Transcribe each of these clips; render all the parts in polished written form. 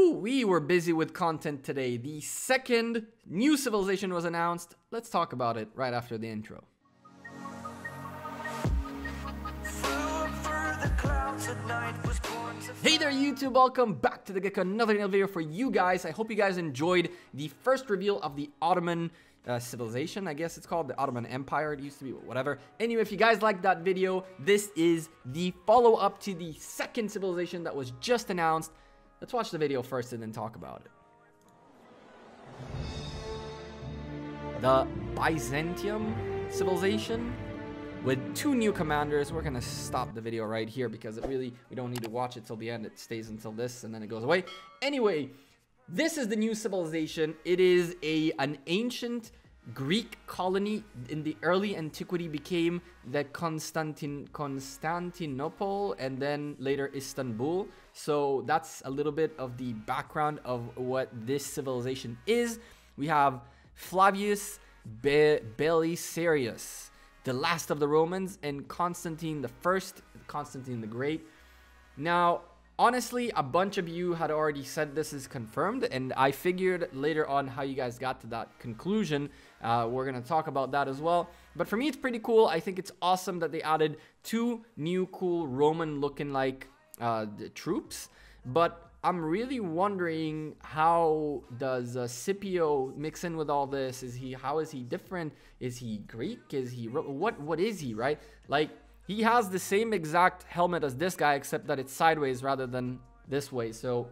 Woo, we were busy with content today. The second new civilization was announced. Let's talk about it right after the intro. Hey there YouTube, welcome back to the Gekko, another new video for you guys. I hope you guys enjoyed the first reveal of the Ottoman civilization. I guess it's called the Ottoman Empire. It used to be, whatever. Anyway, if you guys liked that video, this is the follow-up to the second civilization that was just announced. Let's watch the video first and then talk about it. The Byzantium civilization with two new commanders. We're gonna stop the video right here because we don't need to watch it till the end. It stays until this and then it goes away. Anyway, this is the new civilization. It is an ancient Greek colony in the early antiquity, became the Constantinople and then Later Istanbul. So that's a little bit of the background of what this civilization is. We have Flavius Belisarius, the last of the Romans, and Constantine the First, Constantine the Great. Now, honestly, a bunch of you had already said this is confirmed, and I figured later on how you guys got to that conclusion. We're going to talk about that as well. But for me, it's pretty cool. I think it's awesome that they added two new cool Roman-looking like troops. But I'm really wondering, how does Scipio mix in with all this? How is he different? Is he Greek? Is he what is he, right? Like, he has the same exact helmet as this guy, except that it's sideways rather than this way. So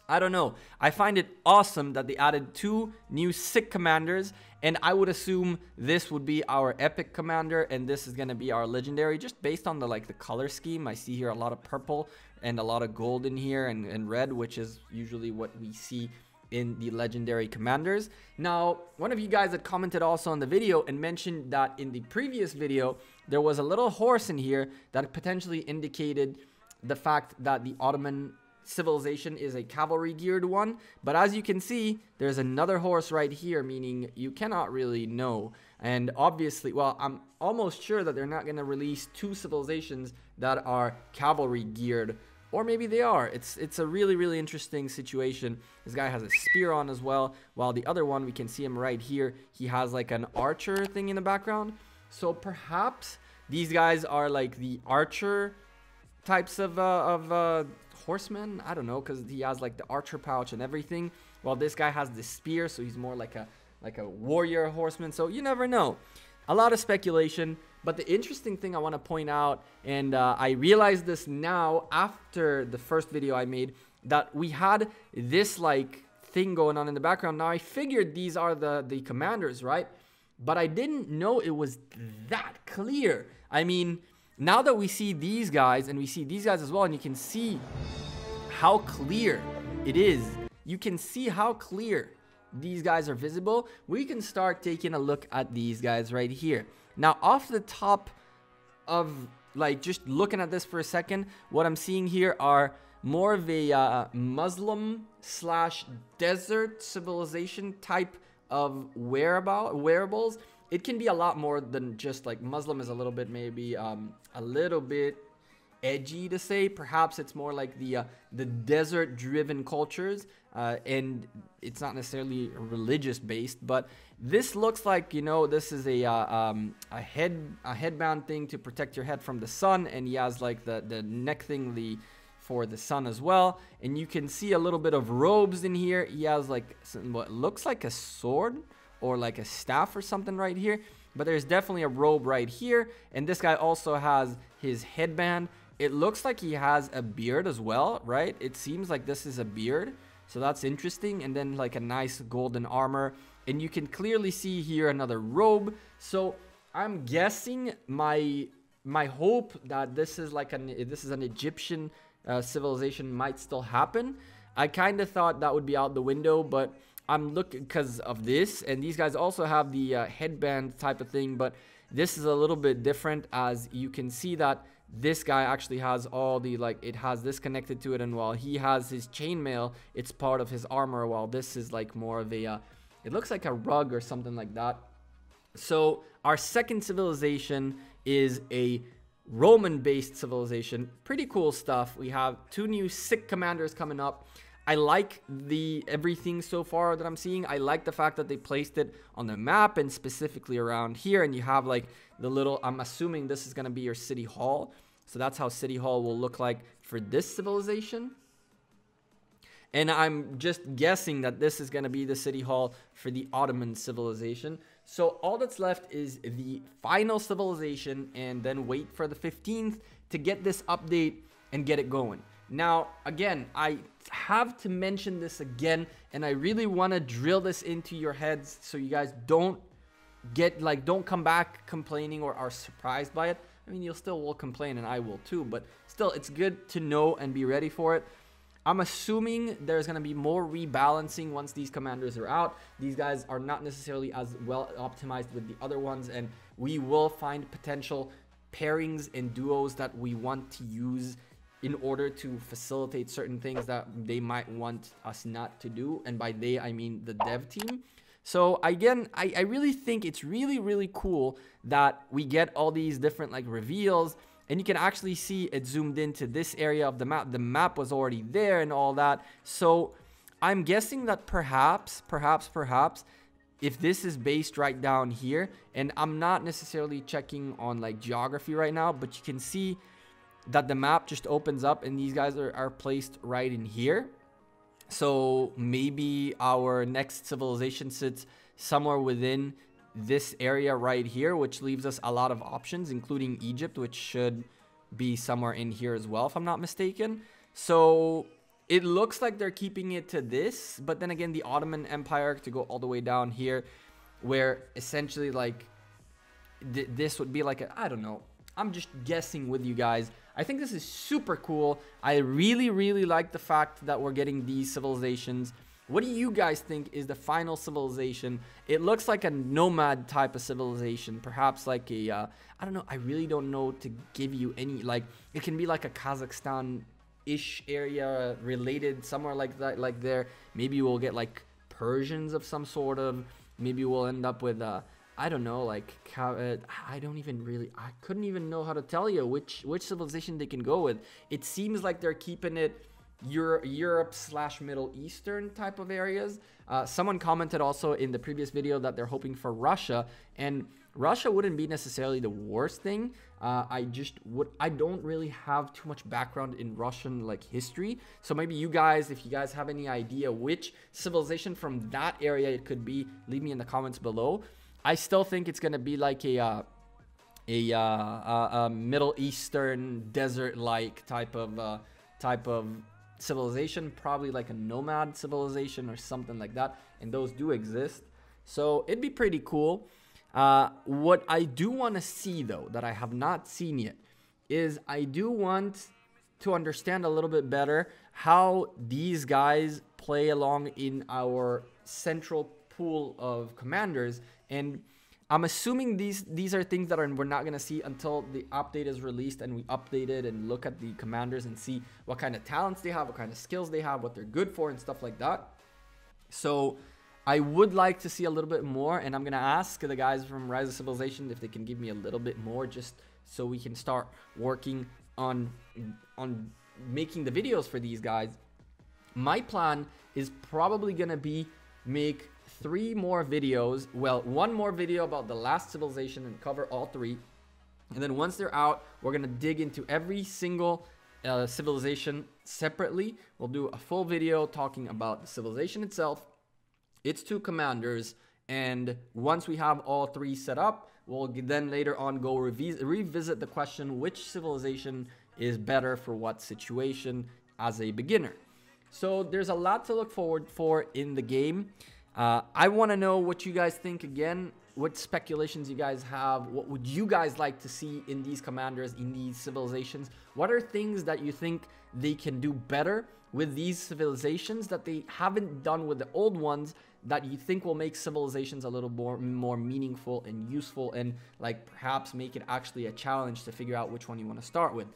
I don't know. I find it awesome that they added two new sick commanders, and I would assume this would be our epic commander and this is going to be our legendary, just based on the color scheme. I see here a lot of purple and a lot of gold in here and red, which is usually what we see in the legendary commanders. Now, one of you guys had commented also on the video and mentioned that in the previous video there was a little horse in here that potentially indicated the fact that the Ottoman civilization is a cavalry geared one. But as you can see, there's another horse right here, meaning you cannot really know. And obviously, well, I'm almost sure that they're not going to release two civilizations that are cavalry geared. Or maybe they are. It's a really interesting situation. This guy has a spear on as well, while the other one, we can see him right here, he has like an archer thing in the background. So perhaps these guys are like the archer types of horsemen. I don't know, because he has like the archer pouch and everything, while this guy has the spear, so he's more like a warrior horseman. So you never know. A lot of speculation. But the interesting thing I want to point out, and I realized this now after the first video I made, that we had this like thing going on in the background. Now I figured these are the commanders, right? But I didn't know it was that clear. I mean, now that we see these guys and we see these guys as well, and you can see how clear it is. You can see how clear these guys are visible. We can start taking a look at these guys right here. Now, off the top of like just looking at this for a second, what I'm seeing here are more of a Muslim / desert civilization type of wearables. It can be a lot more than just like Muslim is a little bit, maybe a little bit edgy to say. Perhaps it's more like the desert driven cultures, and it's not necessarily religious based, but this looks like, you know, this is a headband thing to protect your head from the sun, and he has like the neck thing for the sun as well. And you can see a little bit of robes in here. He has like what looks like a sword or like a staff or something right here, but there's definitely a robe right here. And this guy also has his headband. It looks like he has a beard as well, right? It seems like this is a beard, so that's interesting. And then like a nice golden armor, and you can clearly see here another robe. So I'm guessing, my hope that this is like an Egyptian civilization might still happen. I kind of thought that would be out the window, but I'm looking because of this. And these guys also have the headband type of thing, but this is a little bit different, as you can see that this guy actually has all the, like, it has this connected to it, and while he has his chainmail, it's part of his armor, while this is like more of a it looks like a rug or something like that. So our second civilization is a Roman based civilization. Pretty cool stuff. We have two new sick commanders coming up. I like everything so far that I'm seeing. I like the fact that they placed it on the map and specifically around here. And you have like the little, I'm assuming this is going to be your city hall. So that's how city hall will look like for this civilization. And I'm just guessing that this is going to be the city hall for the Ottoman civilization. So all that's left is the final civilization and then wait for the 15th to get this update and get it going. Now, again, I have to mention this again, and I really want to drill this into your heads so you guys don't don't come back complaining or are surprised by it. I mean, will complain, and I will too, but still, it's good to know and be ready for it. I'm assuming there's going to be more rebalancing once these commanders are out. These guys are not necessarily as well optimized with the other ones, and we will find potential pairings and duos that we want to use in order to facilitate certain things that they might want us not to do. And by they, I mean the dev team. So again, I really think it's really cool that we get all these different like reveals, and you can actually see it zoomed into this area of the map. The map was already there and all that. So I'm guessing that perhaps, if this is based right down here, and I'm not necessarily checking on like geography right now, but you can see that the map just opens up and these guys are placed right in here. So maybe our next civilization sits somewhere within this area right here, which leaves us a lot of options, including Egypt, which should be somewhere in here as well, if I'm not mistaken. So it looks like they're keeping it to this, but then again, the Ottoman Empire to go all the way down here, where essentially like this would be like I don't know. I'm just guessing with you guys. I think this is super cool. I really like the fact that we're getting these civilizations. What do you guys think is the final civilization? It looks like a nomad type of civilization. Perhaps like a, I don't know. I really don't know to give you any, like, it can be like a Kazakhstan-ish area related somewhere like that, like there. Maybe we'll get like Persians of some sort of. Maybe we'll end up with, I don't know, like, I couldn't even know how to tell you which civilization they can go with. It seems like they're keeping it Europe/Middle Eastern type of areas. Someone commented also in the previous video that they're hoping for Russia, and Russia wouldn't be necessarily the worst thing. I don't really have too much background in Russian like history, so maybe you guys, if you guys have any idea which civilization from that area it could be, leave me in the comments below. I still think it's gonna be like a Middle Eastern desert-like type of civilization, probably like a nomad civilization or something like that, and those do exist. So it'd be pretty cool. What I do want to see though, that I have not seen yet, is I do want to understand a little bit better how these guys play along in our central pool of commanders. And I'm assuming these are things that we're not going to see until the update is released and we update it and look at the commanders and see what kind of talents they have, what kind of skills they have, what they're good for and stuff like that. So I would like to see a little bit more, and I'm going to ask the guys from Rise of Civilization if they can give me a little bit more, just so we can start working on making the videos for these guys. My plan is probably going to be make 3 more videos, well, 1 more video about the last civilization and cover all 3, and then once they're out, we're gonna dig into every single civilization separately. We'll do a full video talking about the civilization itself, its 2 commanders, and once we have all 3 set up, we'll then later on go revisit the question, which civilization is better for what situation as a beginner. So there's a lot to look forward for in the game. I want to know what you guys think again, what speculations you guys have, what would you guys like to see in these commanders, in these civilizations? What are things that you think they can do better with these civilizations that they haven't done with the old ones, that you think will make civilizations a little more meaningful and useful, and like perhaps make it actually a challenge to figure out which one you want to start with?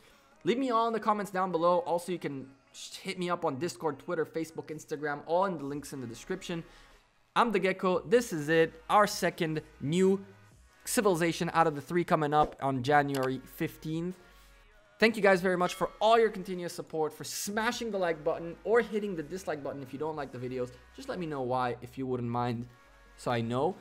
Leave me all in the comments down below. Also, you can hit me up on Discord, Twitter, Facebook, Instagram, all in the links in the description. I'm the Gekko. This is it. Our second new civilization out of the 3 coming up on January 15th. Thank you guys very much for all your continuous support, for smashing the like button or hitting the dislike button if you don't like the videos. Just let me know why, if you wouldn't mind, so I know.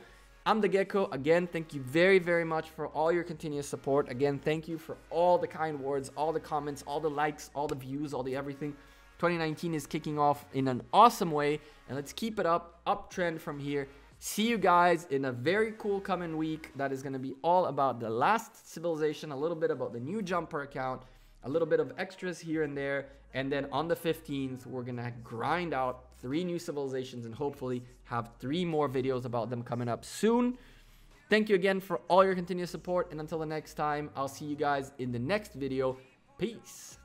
I'm the Gekko. Again, thank you very, very much for all your continuous support. Again, thank you for all the kind words, all the comments, all the likes, all the views, all the everything. 2019 is kicking off in an awesome way, and let's keep it up, uptrend from here. See you guys in a very cool coming week that is going to be all about the last civilization, a little bit about the new jumper account, a little bit of extras here and there, and then on the 15th, we're going to grind out 3 new civilizations and hopefully have 3 more videos about them coming up soon. Thank you again for all your continuous support, and until the next time, I'll see you guys in the next video. Peace.